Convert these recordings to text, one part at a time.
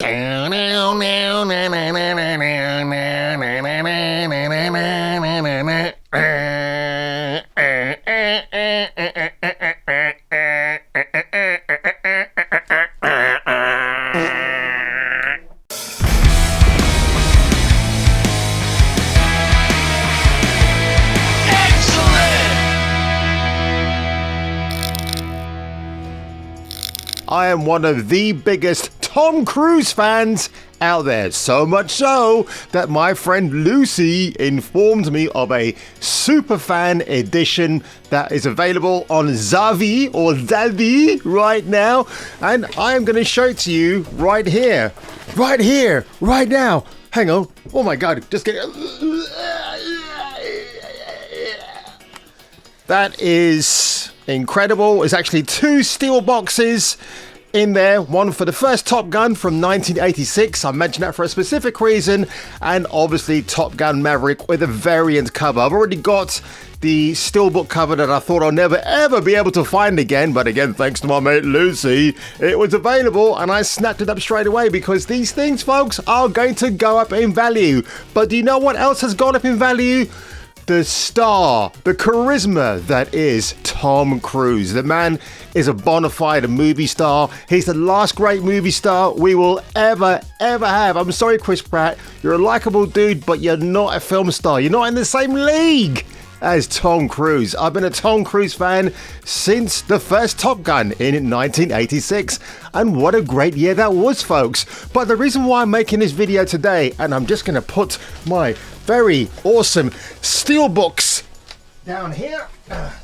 I am one of the biggest Tom Cruise fans out there. So much so that my friend Lucy informed me of a superfan edition that is available on Zavi or Zavi right now. And I am going to show it to you right here, right now. Hang on. Oh my God. Just get that is incredible. It's actually two steel boxes in there, one for the first Top Gun from 1986, I mentioned that for a specific reason, and obviously Top Gun Maverick with a variant cover. I've already got the steelbook cover that I thought I'll never ever be able to find again, but again, thanks to my mate Lucy, it was available and I snapped it up straight away because these things, folks, are going to go up in value. But do you know what else has gone up in value? The star, the charisma that is Tom Cruise. The man is a bona fide movie star. He's the last great movie star we will ever have. I'm sorry, Chris Pratt. You're a likable dude, but you're not a film star. You're not in the same league as Tom Cruise. I've been a Tom Cruise fan since the first Top Gun in 1986. And what a great year that was, folks. But the reason why I'm making this video today, and I'm just going to put my very awesome steelbooks down here,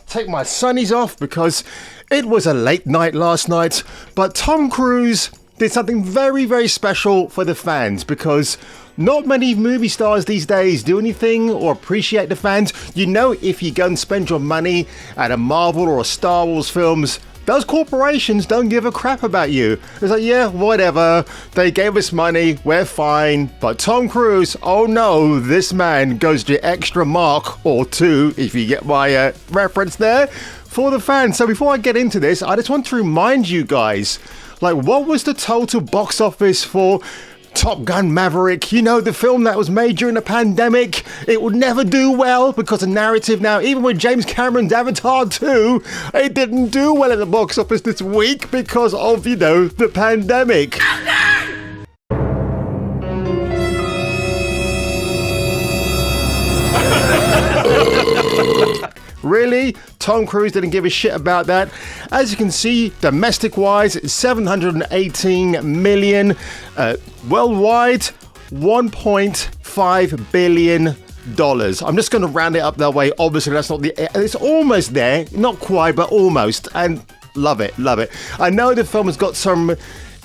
take my sunnies off because it was a late night last night, but Tom Cruise did something very, very special for the fans because not many movie stars these days do anything or appreciate the fans. You know, if you go and spend your money at a Marvel or a Star Wars films, those corporations don't give a crap about you. It's like, yeah, whatever. They gave us money. We're fine. But Tom Cruise, oh no, this man goes the extra mark or two, if you get my reference there, for the fans. So before I get into this, I just want to remind you guys, like, what was the total box office for Top Gun Maverick? You know, the film that was made during the pandemic. It would never do well because of narrative. Now, even with James Cameron's Avatar 2, it didn't do well at the box office this week because of, you know, the pandemic. Really? Tom Cruise didn't give a shit about that. As you can see, domestic-wise, it's 718 million. Worldwide, $1.5 billion. I'm just going to round it up that way. Obviously, that's not the... It's almost there. Not quite, but almost. And love it, love it. I know the film has got some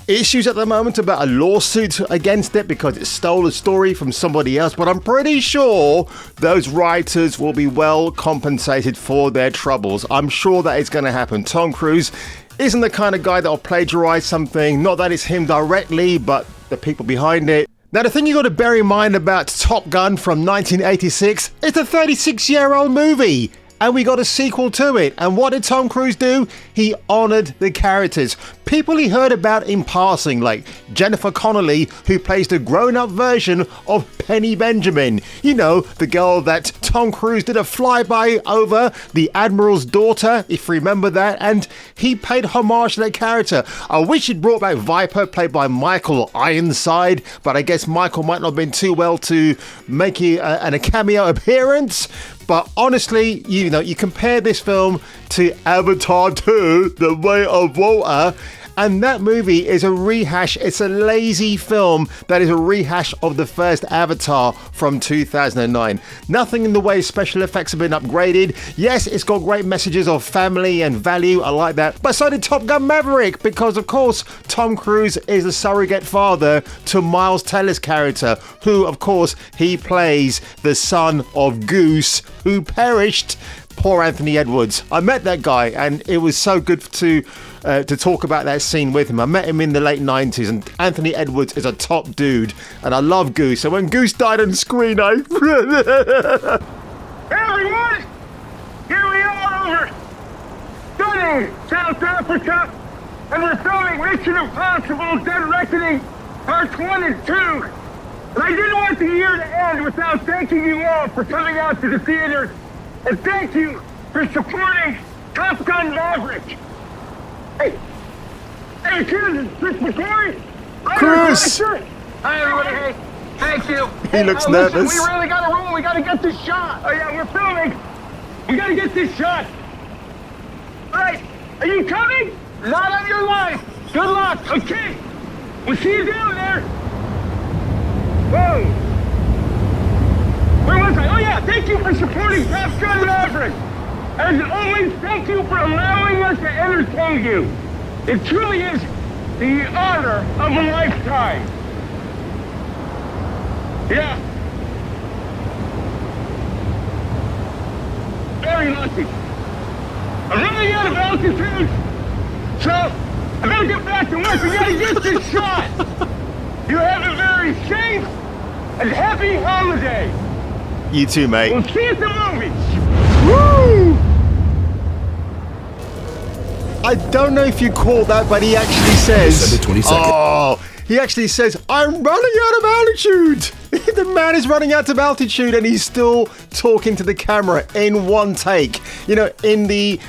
issues at the moment about a lawsuit against it because it stole a story from somebody else, but I'm pretty sure those writers will be well compensated for their troubles. I'm sure that it's going to happen. Tom Cruise isn't the kind of guy that'll plagiarize something. Not that it's him directly, but the people behind it. Now, the thing you got to bear in mind about Top Gun from 1986, it's a 36-year-old movie. And we got a sequel to it. And what did Tom Cruise do? He honored the characters. People he heard about in passing, like Jennifer Connelly, who plays the grown-up version of Penny Benjamin. You know, the girl that Tom Cruise did a flyby over, the Admiral's daughter, if you remember that. And he paid homage to that character. I wish he'd brought back Viper, played by Michael Ironside. But I guess Michael might not have been too well to make a cameo appearance. But honestly, you know, you compare this film to Avatar 2, The Way of Water, and that movie is a rehash. It's a lazy film that is a rehash of the first Avatar from 2009. Nothing in the way special effects have been upgraded. Yes, it's got great messages of family and value. I like that. But so did Top Gun Maverick, because of course, Tom Cruise is a surrogate father to Miles Teller's character, who of course, he plays the son of Goose, who perished. Poor Anthony Edwards. I met that guy and it was so good to talk about that scene with him. I met him in the late 90s and Anthony Edwards is a top dude and I love Goose. And when Goose died on screen, I... Everyone, here we are over stunning South Africa and we're filming Mission Impossible Dead Reckoning Parts 1 and 2. And I didn't want the year to end without thanking you all for coming out to the theater. And thank you for supporting Top Gun Maverick. Hey, kids, it's Chris McCoy. Cruise! Hi, everybody. Hey, thank you. He looks listen, nervous. we really got to roll. We got to get this shot. Oh, yeah, we're filming. We got to get this shot. All right, are you coming? Not on your line. Good luck. Okay. We'll see you down there. Whoa. Where was I? Oh, yeah, thank you for supporting Top Gun Maverick. As always, thank you for allowing us to entertain you. It truly is the honor of a lifetime. Yeah. Very lucky. I'm running out of altitude, so I better get back to work. We gotta get this shot. You have a very safe and happy holiday. You too, mate. We'll see you at the movies. Woo! I don't know if you caught that, but he actually says, December 22nd. oh, he actually says, I'm running out of altitude. The man is running out of altitude and he's still talking to the camera in one take. You know, in the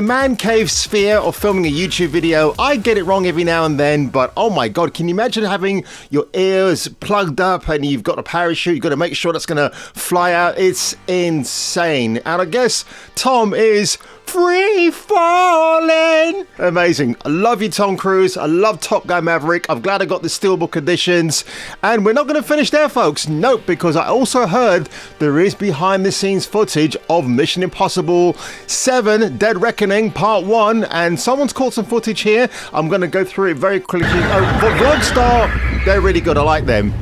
man cave sphere of filming a YouTube video, I get it wrong every now and then, but oh my God, can you imagine having your ears plugged up and you've got a parachute, you've got to make sure that's going to fly out. It's insane. And I guess Tom is free falling. Amazing. I love you, Tom Cruise. I love Top Gun Maverick. I'm glad I got the Steelbook editions. And we're not going to finish there, folks. Nope, because I also heard there is behind the scenes footage of Mission Impossible 7 Dead Reckoning Part 1. And someone's caught some footage here. I'm going to go through it very quickly. Oh, for Vlogstar, they're really good. I like them.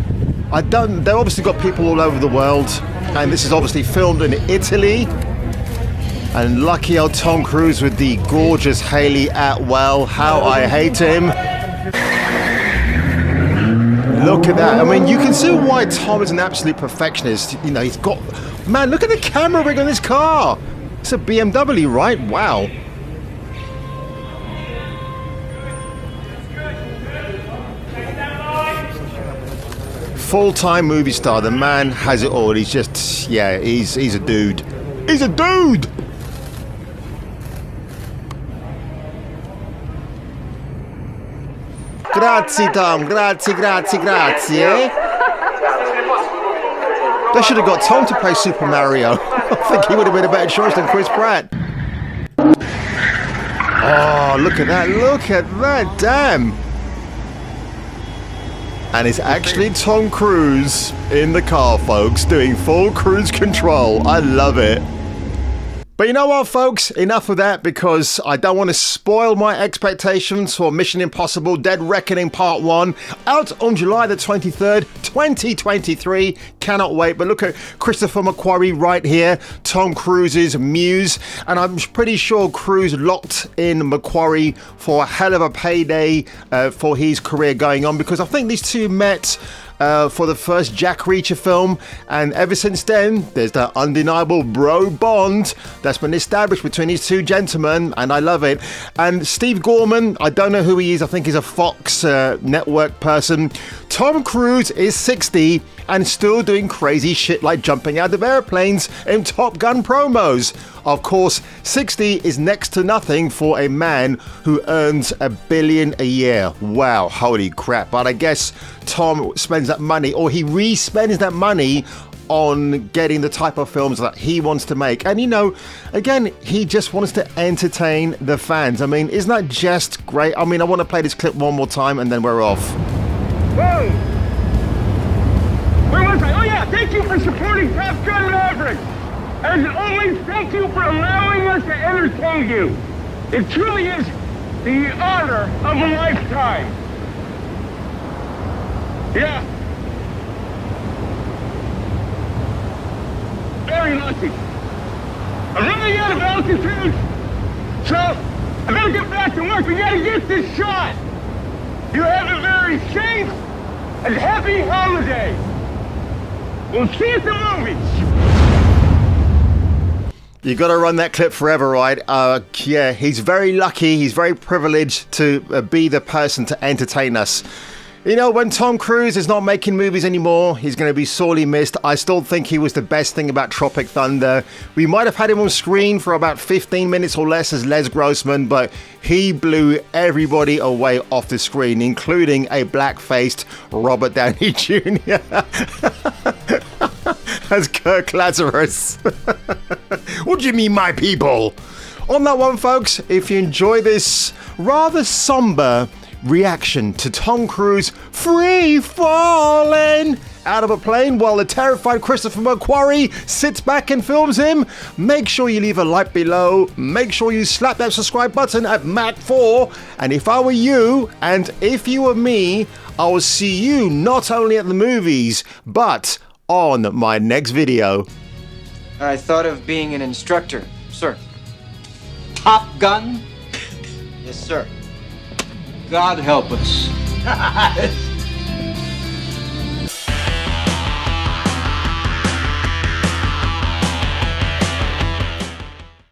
They've obviously got people all over the world. And this is obviously filmed in Italy. And lucky old Tom Cruise with the gorgeous Haley Atwell. How I hate him. Look at that. I mean, you can see why Tom is an absolute perfectionist. You know, he's got... Man, look at the camera rig on this car. It's a BMW, right? Wow. Full-time movie star. The man has it all. He's just... Yeah, he's a dude. He's a dude! Grazie, Tom. Grazie. Eh? They should have got Tom to play Super Mario. I think he would have been a better choice than Chris Pratt. Oh, look at that. Look at that. Damn. And it's actually Tom Cruise in the car, folks, doing full cruise control. I love it. But you know what, folks? Enough of that, because I don't want to spoil my expectations for Mission Impossible Dead Reckoning Part 1, out on July the 23rd, 2023. Cannot wait. But look at Christopher McQuarrie right here, Tom Cruise's muse. And I'm pretty sure Cruise locked in McQuarrie for a hell of a payday for his career going on, because I think these two met for the first Jack Reacher film, and ever since then there's that undeniable bro bond that's been established between these two gentlemen, and I love it. And Steve Gorman, I don't know who he is. I think he's a Fox network person. Tom Cruise is 60 and still doing crazy shit like jumping out of airplanes in Top Gun promos. Of course, 60 is next to nothing for a man who earns $1 billion a year. Wow, holy crap. But I guess Tom spends that money, or he re-spends that money on getting the type of films that he wants to make. And you know, again, he just wants to entertain the fans. I mean, isn't that just great? I mean, I want to play this clip one more time and then we're off. Whoa! Where was I? Oh yeah, thank you for supporting Top Gun Maverick. As always, thank you for allowing us to entertain you. It truly is the honor of a lifetime. Yeah. Very lucky. I'm running out of altitude, so I better get back to work. We gotta get this shot. You have a very safe and happy holiday. We'll see you at the movies. You got to run that clip forever, right? Yeah, he's very lucky. He's very privileged to be the person to entertain us. You know, when Tom Cruise is not making movies anymore, he's going to be sorely missed. I still think he was the best thing about Tropic Thunder. We might have had him on screen for about 15 minutes or less as Les Grossman, but he blew everybody away off the screen, including a black-faced Robert Downey Jr. as Kirk Lazarus. What do you mean, my people? On that one, folks, if you enjoy this rather somber reaction to Tom Cruise free falling out of a plane while the terrified Christopher McQuarrie sits back and films him, make sure you leave a like below, make sure you slap that subscribe button at Mac4, and if I were you, and if you were me, I will see you not only at the movies, but on my next video. I thought of being an instructor, sir. Top Gun? Yes, sir. God help us.